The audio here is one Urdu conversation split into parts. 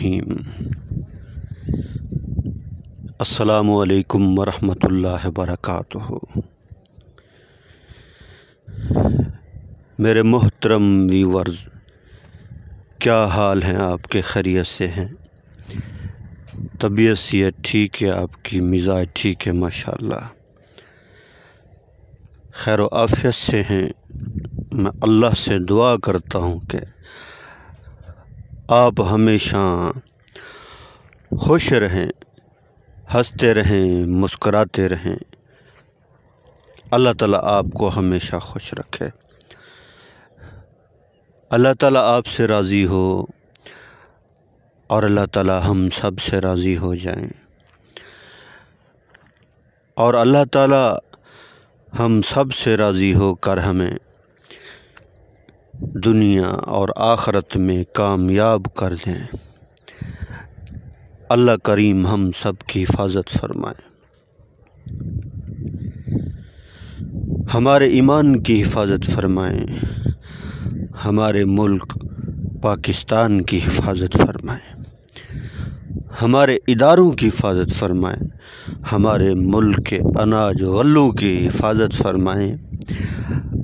الرحیم۔ السلام علیکم ورحمۃ اللہ وبرکاتہ۔ میرے محترم ویورز، کیا حال ہیں آپ کے؟ خیریت سے ہیں؟ طبیعت صحت ٹھیک ہے؟ آپ کی مزاج ٹھیک ہے؟ ماشاءاللہ خیر و عافیت سے ہیں۔ میں اللہ سے دعا کرتا ہوں کہ آپ ہمیشہ خوش رہیں، ہنستے رہیں، مسکراتے رہیں۔ اللہ تعالیٰ آپ کو ہمیشہ خوش رکھے، اللہ تعالیٰ آپ سے راضی ہو اور اللہ تعالیٰ ہم سب سے راضی ہو جائیں، اور اللہ تعالیٰ ہم سب سے راضی ہو کر ہمیں دنیا اور آخرت میں کامیاب کر دیں۔ اللہ کریم ہم سب کی حفاظت فرمائے، ہمارے ایمان کی حفاظت فرمائیں، ہمارے ملک پاکستان کی حفاظت فرمائیں، ہمارے اداروں کی حفاظت فرمائیں، ہمارے ملک کے اناج غلوں کی حفاظت فرمائیں،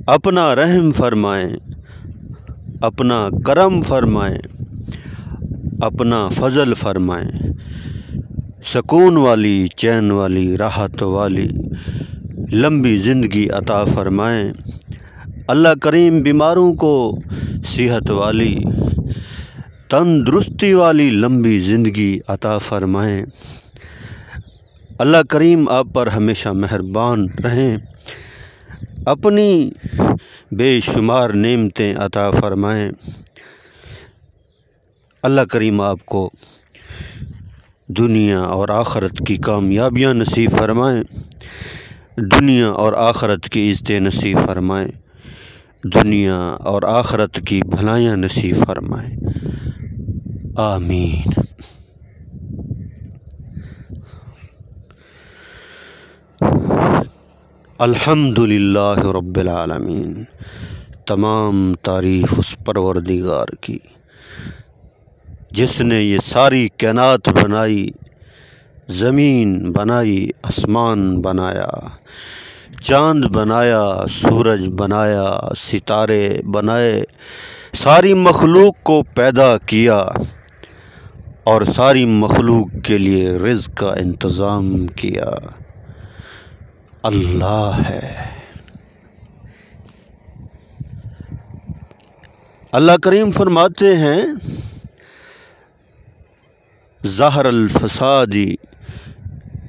اپنا رحم فرمائیں، اپنا کرم فرمائیں، اپنا فضل فرمائیں، سکون والی، چین والی، راحت والی لمبی زندگی عطا فرمائیں۔ اللہ کریم بیماروں کو صحت والی، تندرستی والی لمبی زندگی عطا فرمائیں۔ اللہ کریم آپ پر ہمیشہ مہربان رہیں، اپنی بے شمار نعمتیں عطا فرمائیں۔ اللہ کریم آپ کو دنیا اور آخرت کی کامیابیاں نصیب فرمائیں، دنیا اور آخرت کی عزتیں نصیب فرمائیں، دنیا اور آخرت کی بھلائیاں نصیب فرمائیں، آمین۔ الحمدللہ رب العالمین۔ تمام تعریف اس پروردگار کی جس نے یہ ساری کائنات بنائی، زمین بنائی، آسمان بنایا، چاند بنایا، سورج بنایا، ستارے بنائے، ساری مخلوق کو پیدا کیا اور ساری مخلوق کے لیے رزق کا انتظام کیا۔ اللہ ہے۔ اللہ کریم فرماتے ہیں ظہر الفساد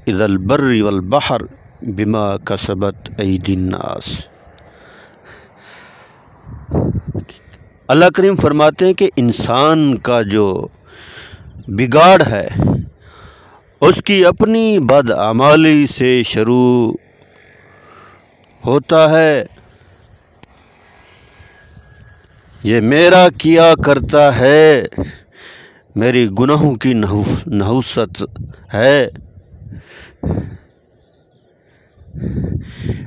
اذا البر والبحر بما کسبت ایدی الناس۔ اللہ کریم فرماتے ہیں کہ انسان کا جو بگاڑ ہے اس کی اپنی بدعمالی سے شروع ہوتا ہے۔ یہ میرا کیا کرتا ہے، میری گناہوں کی نحوست ہے،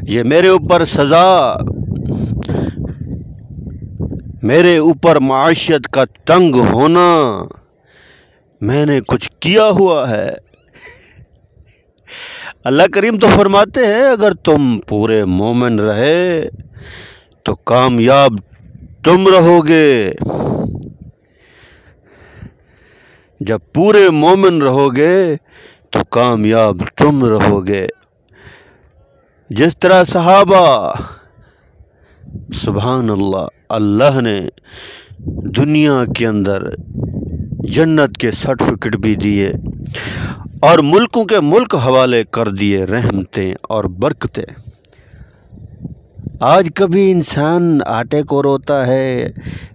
یہ میرے اوپر سزا، میرے اوپر معاشیت کا تنگ ہونا، میں نے کچھ کیا ہوا ہے۔ اللہ کریم تو فرماتے ہیں اگر تم پورے مومن رہے تو کامیاب تم رہو گے، جب پورے مومن رہو گے تو کامیاب تم رہو گے۔ جس طرح صحابہ، سبحان اللہ، اللہ نے دنیا کے اندر جنت کے سرٹیفکیٹ بھی دیے اور ملکوں کے ملک حوالے کر دیے رحمتیں اور برکتیں۔ آج کبھی انسان آٹے کو روتا ہے،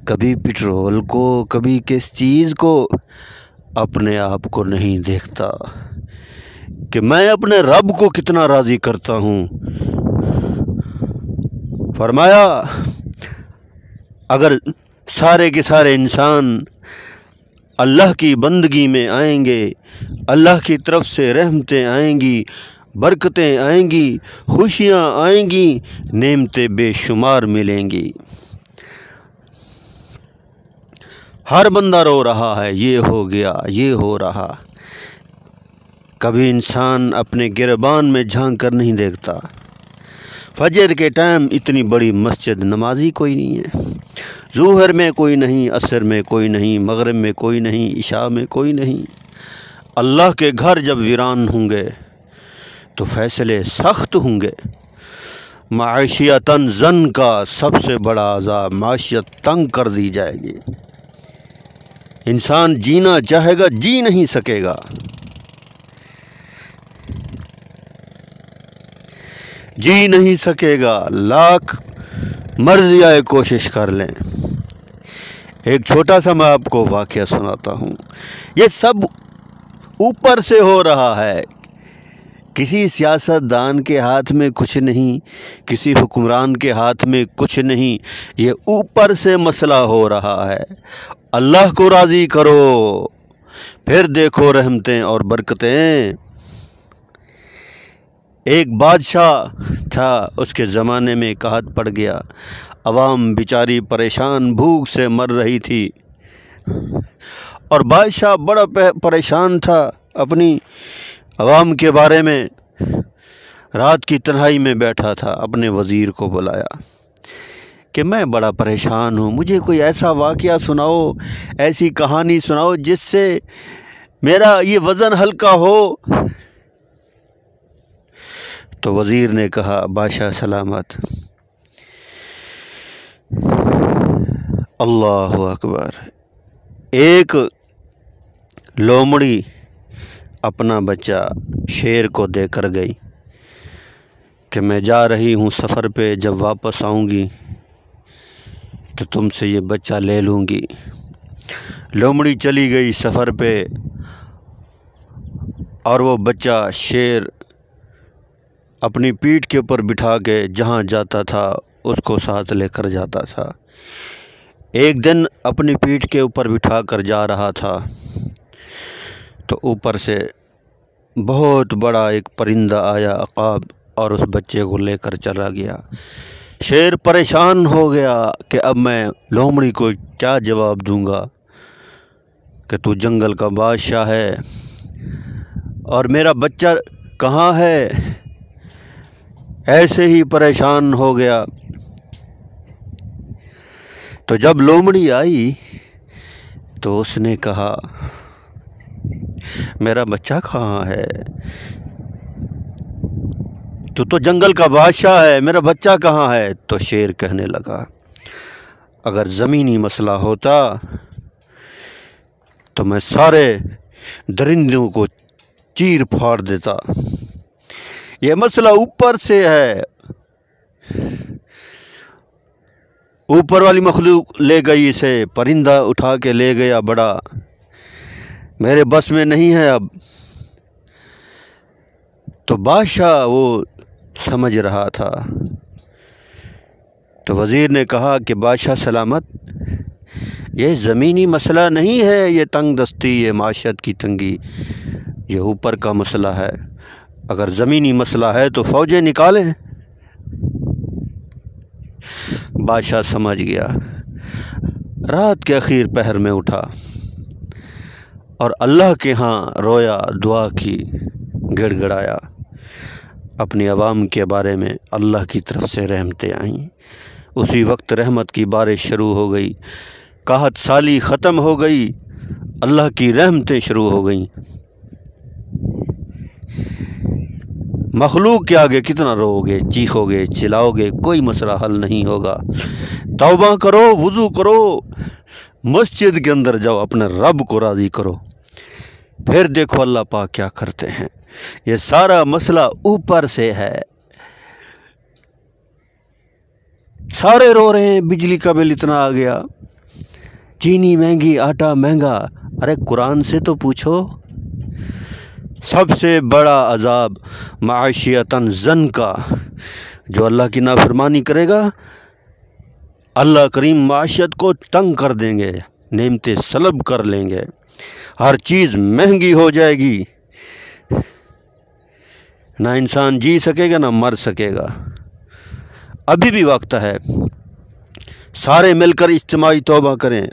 کبھی پٹرول کو، کبھی کس چیز کو، اپنے آپ کو نہیں دیکھتا کہ میں اپنے رب کو کتنا راضی کرتا ہوں۔ فرمایا اگر سارے کے سارے انسان اللہ کی بندگی میں آئیں گے، اللہ کی طرف سے رحمتیں آئیں گی، برکتیں آئیں گی، خوشیاں آئیں گی، نعمتیں بے شمار ملیں گی۔ ہر بندہ رو رہا ہے، یہ ہو گیا، یہ ہو رہا۔ کبھی انسان اپنے گریبان میں جھانک کر نہیں دیکھتا۔ فجر کے ٹائم اتنی بڑی مسجد، نمازی کوئی نہیں ہے، ظہر میں کوئی نہیں، عصر میں کوئی نہیں، مغرب میں کوئی نہیں، عشاء میں کوئی نہیں۔ اللہ کے گھر جب ویران ہوں گے تو فیصلے سخت ہوں گے۔ معیشتاً زن کا سب سے بڑا عذاب، معیشت تنگ کر دی جائے گی۔ انسان جینا چاہے گا، جی نہیں سکے گا۔ جی نہیں سکے گا، لاکھ مرضی آئے کوشش کر لیں۔ ایک چھوٹا سا میں آپ کو واقعہ سناتا ہوں۔ یہ سب اوپر سے ہو رہا ہے، کسی سیاست دان کے ہاتھ میں کچھ نہیں، کسی حکمران کے ہاتھ میں کچھ نہیں، یہ اوپر سے مسئلہ ہو رہا ہے۔ اللہ کو راضی کرو، پھر دیکھو رحمتیں اور برکتیں۔ ایک بادشاہ تھا، اس کے زمانے میں قحط پڑ گیا، عوام بیچاری پریشان بھوک سے مر رہی تھی، اور بادشاہ بڑا پریشان تھا اپنی عوام کے بارے میں۔ رات کی تنہائی میں بیٹھا تھا، اپنے وزیر کو بلایا کہ میں بڑا پریشان ہوں، مجھے کوئی ایسا واقعہ سناؤ، ایسی کہانی سناؤ جس سے میرا یہ وزن ہلکا ہو۔ تو وزیر نے کہا، بادشاہ سلامت، اللہ اکبر۔ ایک لومڑی اپنا بچہ شیر کو دے کر گئی کہ میں جا رہی ہوں سفر پہ، جب واپس آؤں گی تو تم سے یہ بچہ لے لوں گی۔ لومڑی چلی گئی سفر پہ، اور وہ بچہ شیر اپنی پیٹھ کے اوپر بٹھا کے جہاں جاتا تھا اس کو ساتھ لے کر جاتا تھا۔ ایک دن اپنی پیٹھ کے اوپر بٹھا کر جا رہا تھا تو اوپر سے بہت بڑا ایک پرندہ آیا عقاب، اور اس بچے کو لے کر چلا گیا۔ شیر پریشان ہو گیا کہ اب میں لومڑی کو کیا جواب دوں گا کہ تو جنگل کا بادشاہ ہے اور میرا بچہ کہاں ہے۔ ایسے ہی پریشان ہو گیا۔ تو جب لومڑی آئی تو اس نے کہا، میرا بچہ کہاں ہے؟ تو جنگل کا بادشاہ ہے، میرا بچہ کہاں ہے؟ تو شیر کہنے لگا، اگر زمینی مسئلہ ہوتا تو میں سارے درندوں کو چیر پھاڑ دیتا، یہ مسئلہ اوپر سے ہے، اوپر والی مخلوق لے گئی اسے، پرندہ اٹھا کے لے گیا بڑا، میرے بس میں نہیں ہے اب۔ تو بادشاہ وہ سمجھ رہا تھا۔ تو وزیر نے کہا کہ بادشاہ سلامت، یہ زمینی مسئلہ نہیں ہے، یہ تنگ دستی، یہ معیشت کی تنگی، یہ اوپر کا مسئلہ ہے۔ اگر زمینی مسئلہ ہے تو فوجیں نکالیں۔ بادشاہ سمجھ گیا، رات کے اخیر پہر میں اٹھا اور اللہ کے ہاں رویا، دعا کی، گڑ گڑایا۔ اپنی عوام کے بارے میں اللہ کی طرف سے رحمتیں آئیں۔ اسی وقت رحمت کی بارش شروع ہو گئی، قحط سالی ختم ہو گئی، اللہ کی رحمتیں شروع ہو گئیں۔ مخلوق کے آگے کتنا رو گے، چیخو گے، چلاؤ گے، کوئی مسئلہ حل نہیں ہوگا۔ توبہ کرو، وضو کرو، مسجد کے اندر جاؤ، اپنے رب کو راضی کرو، پھر دیکھو اللہ پاک کیا کرتے ہیں۔ یہ سارا مسئلہ اوپر سے ہے۔ سارے رو رہے ہیں، بجلی کا بل اتنا آ گیا، چینی مہنگی، آٹا مہنگا۔ ارے قرآن سے تو پوچھو۔ سب سے بڑا عذاب معیشتاً زن کا، جو اللہ کی نافرمانی کرے گا اللہ کریم معیشت کو تنگ کر دیں گے، نعمتیں سلب کر لیں گے، ہر چیز مہنگی ہو جائے گی، نہ انسان جی سکے گا نہ مر سکے گا۔ ابھی بھی وقت ہے، سارے مل کر اجتماعی توبہ کریں،